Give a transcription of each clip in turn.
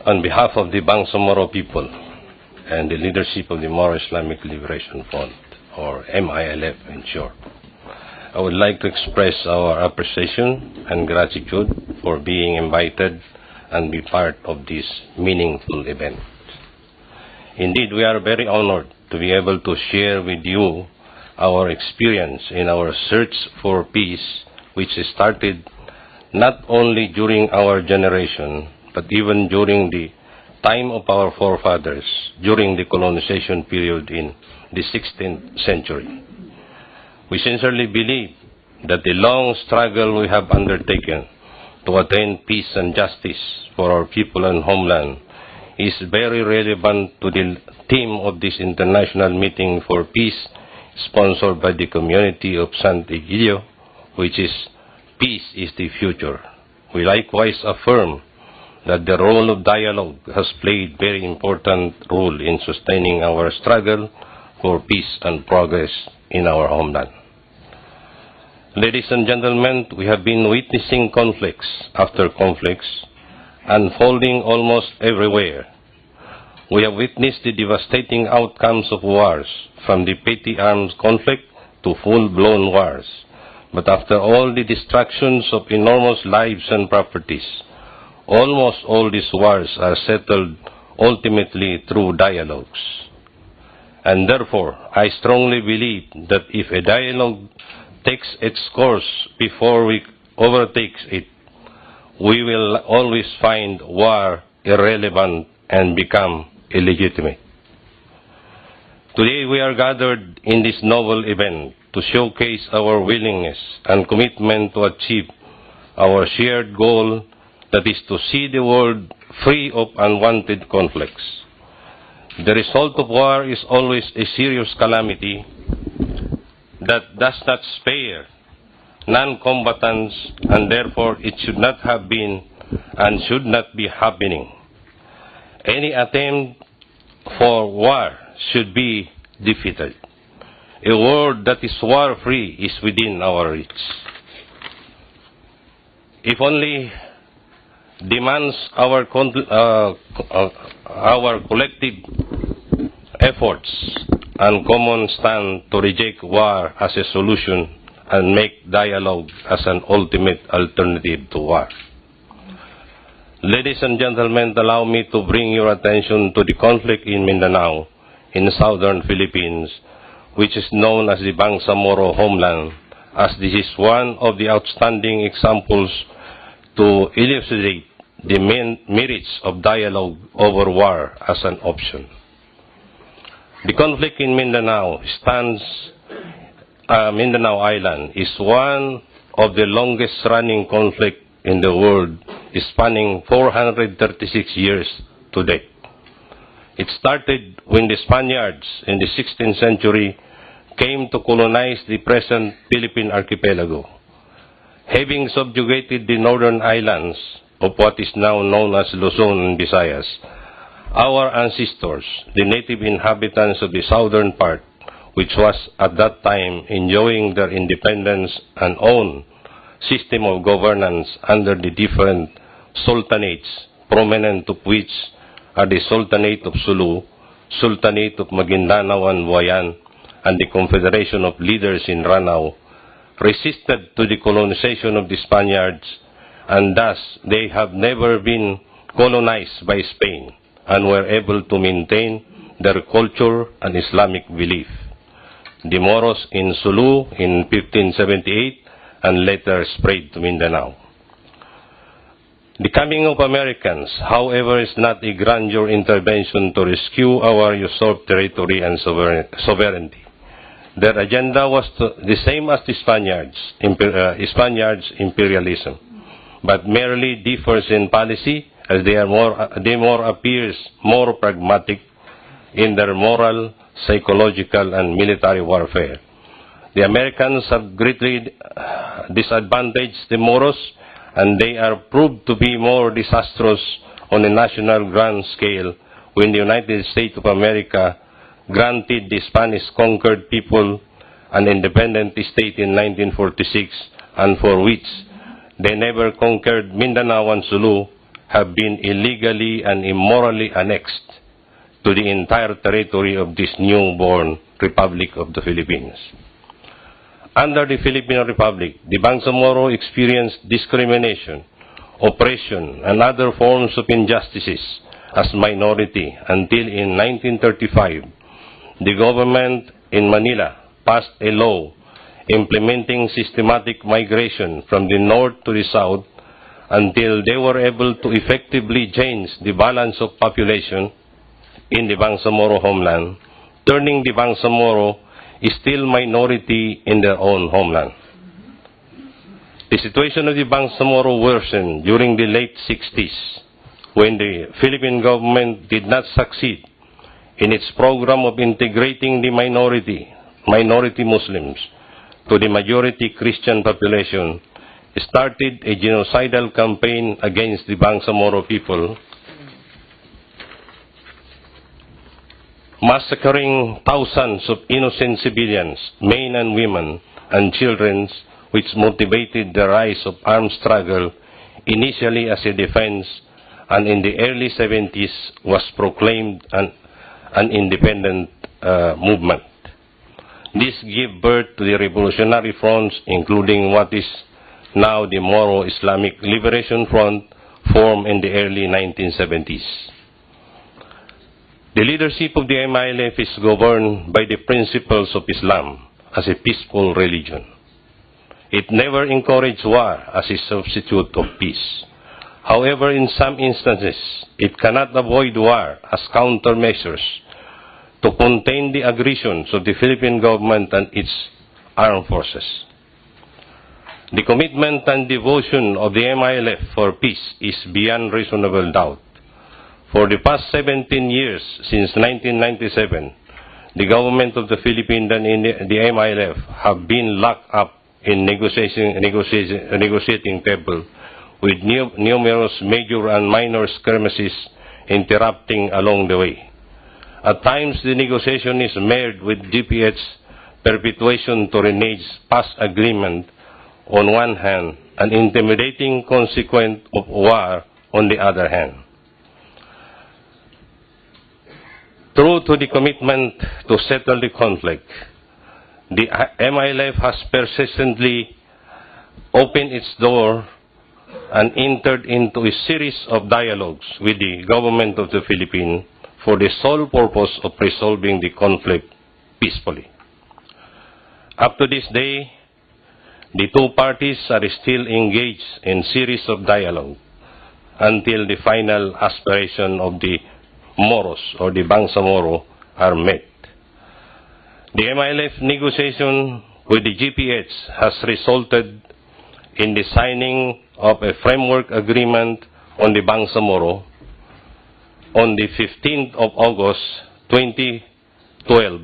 On behalf of the Bangsamoro people and the leadership of the Moro Islamic Liberation Front, or MILF in short, I would like to express our appreciation and gratitude for being invited and be part of this meaningful event. Indeed, we are very honored to be able to share with you our experience in our search for peace, which started not only during our generation, but even during the time of our forefathers, during the colonization period in the 16th century. We sincerely believe that the long struggle we have undertaken to attain peace and justice for our people and homeland is very relevant to the theme of this international meeting for peace sponsored by the community of Sant'Egidio, which is Peace is the Future. We likewise affirm that the role of dialogue has played very important role in sustaining our struggle for peace and progress in our homeland. Ladies and gentlemen, we have been witnessing conflicts after conflicts unfolding almost everywhere. We have witnessed the devastating outcomes of wars, from the petty arms conflict to full-blown wars. But after all the destructions of enormous lives and properties, almost all these wars are settled ultimately through dialogues. And therefore, I strongly believe that if a dialogue takes its course before we overtake it, we will always find war irrelevant and become illegitimate. Today we are gathered in this noble event to showcase our willingness and commitment to achieve our shared goal, that is to see the world free of unwanted conflicts. The result of war is always a serious calamity that does not spare non-combatants, and therefore it should not have been and should not be happening. Any attempt for war should be defeated. A world that is war-free is within our reach. If only demands our collective efforts and common stand to reject war as a solution and make dialogue as an ultimate alternative to war. Ladies and gentlemen, allow me to bring your attention to the conflict in Mindanao, in southern Philippines, which is known as the Bangsamoro homeland, as this is one of the outstanding examples to elucidate the merits of dialogue over war as an option. The conflict in Mindanao Mindanao Island is one of the longest-running conflicts in the world, spanning 436 years to date. It started when the Spaniards in the 16th century came to colonize the present Philippine archipelago. Having subjugated the northern islands of what is now known as Luzon and Visayas, our ancestors, the native inhabitants of the southern part, which was at that time enjoying their independence and own system of governance under the different sultanates, prominent of which are the Sultanate of Sulu, Sultanate of Maguindanao and Buayan, and the Confederation of Leaders in Ranao, resisted to the colonization of the Spaniards, and thus they have never been colonized by Spain and were able to maintain their culture and Islamic belief. The Moros in Sulu in 1578 and later spread to Mindanao. The coming of Americans, however, is not a grandeur intervention to rescue our usurped territory and sovereignty. Their agenda was the same as the Spaniards' imperialism, but merely differs in policy, as they appears more pragmatic in their moral, psychological, and military warfare. The Americans have greatly disadvantaged the Moros, and they are proved to be more disastrous on a national grand scale when the United States of America granted the Spanish-conquered people an independent state in 1946, and for which they never conquered Mindanao and Sulu, have been illegally and immorally annexed to the entire territory of this newborn Republic of the Philippines. Under the Filipino Republic, the Bangsamoro experienced discrimination, oppression, and other forms of injustices as minority until in 1935, the government in Manila passed a law implementing systematic migration from the north to the south until they were able to effectively change the balance of population in the Bangsamoro homeland, turning the Bangsamoro still minority in their own homeland. The situation of the Bangsamoro worsened during the late 60s when the Philippine government did not succeed in its program of integrating the minority Muslims to the majority Christian population, started a genocidal campaign against the Bangsamoro people, massacring thousands of innocent civilians, men and women, and children, which motivated the rise of armed struggle, initially as a defense, and in the early 70s was proclaimed an independent movement. This gave birth to the revolutionary fronts, including what is now the Moro Islamic Liberation Front, formed in the early 1970s. The leadership of the MILF is governed by the principles of Islam as a peaceful religion. It never encouraged war as a substitute of peace. However, in some instances, it cannot avoid war as countermeasures to contain the aggressions of the Philippine government and its armed forces. The commitment and devotion of the MILF for peace is beyond reasonable doubt. For the past 17 years, since 1997, the government of the Philippines and the MILF have been locked up in negotiating table with numerous major and minor skirmishes interrupting along the way. At times, the negotiation is marred with GPH's perpetuation to renege past agreement on one hand and intimidating consequence of war on the other hand. True to the commitment to settle the conflict, the MILF has persistently opened its door and entered into a series of dialogues with the government of the Philippines for the sole purpose of resolving the conflict peacefully. Up to this day, the two parties are still engaged in series of dialogue until the final aspiration of the Moros or the Bangsamoro are met. The MILF negotiation with the GPH has resulted in the signing of a framework agreement on the Bangsamoro on the 15th of August 2012.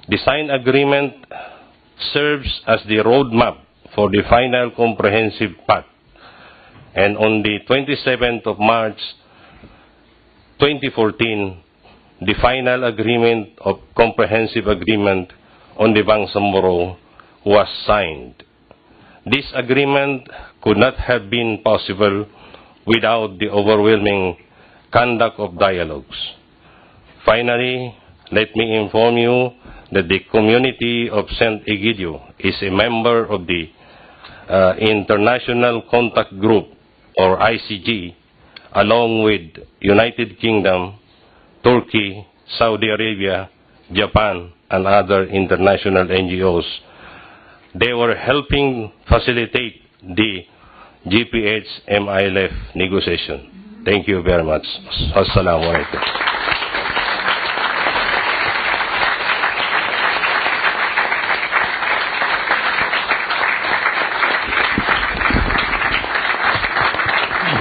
The signed agreement serves as the roadmap for the final comprehensive pact, and on the 27th of March 2014, the final agreement of comprehensive agreement on the Bangsamoro was signed. This agreement could not have been possible without the overwhelming conduct of dialogues. Finally, let me inform you that the community of Sant'Egidio is a member of the International Contact Group, or ICG, along with United Kingdom, Turkey, Saudi Arabia, Japan, and other international NGOs. They were helping facilitate the GPH MILF negotiation. Thank you very much. Assalamu alaikum.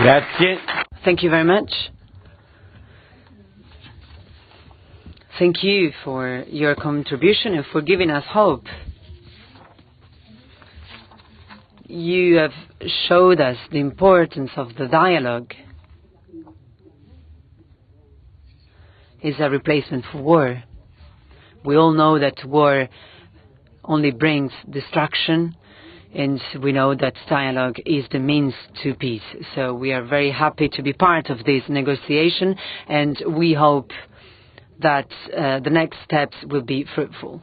Grazie. Thank you very much. Thank you for your contribution and for giving us hope. You have showed us the importance of the dialogue. It's a replacement for war. We all know that war only brings destruction. And we know that dialogue is the means to peace. So we are very happy to be part of this negotiation, and we hope that the next steps will be fruitful.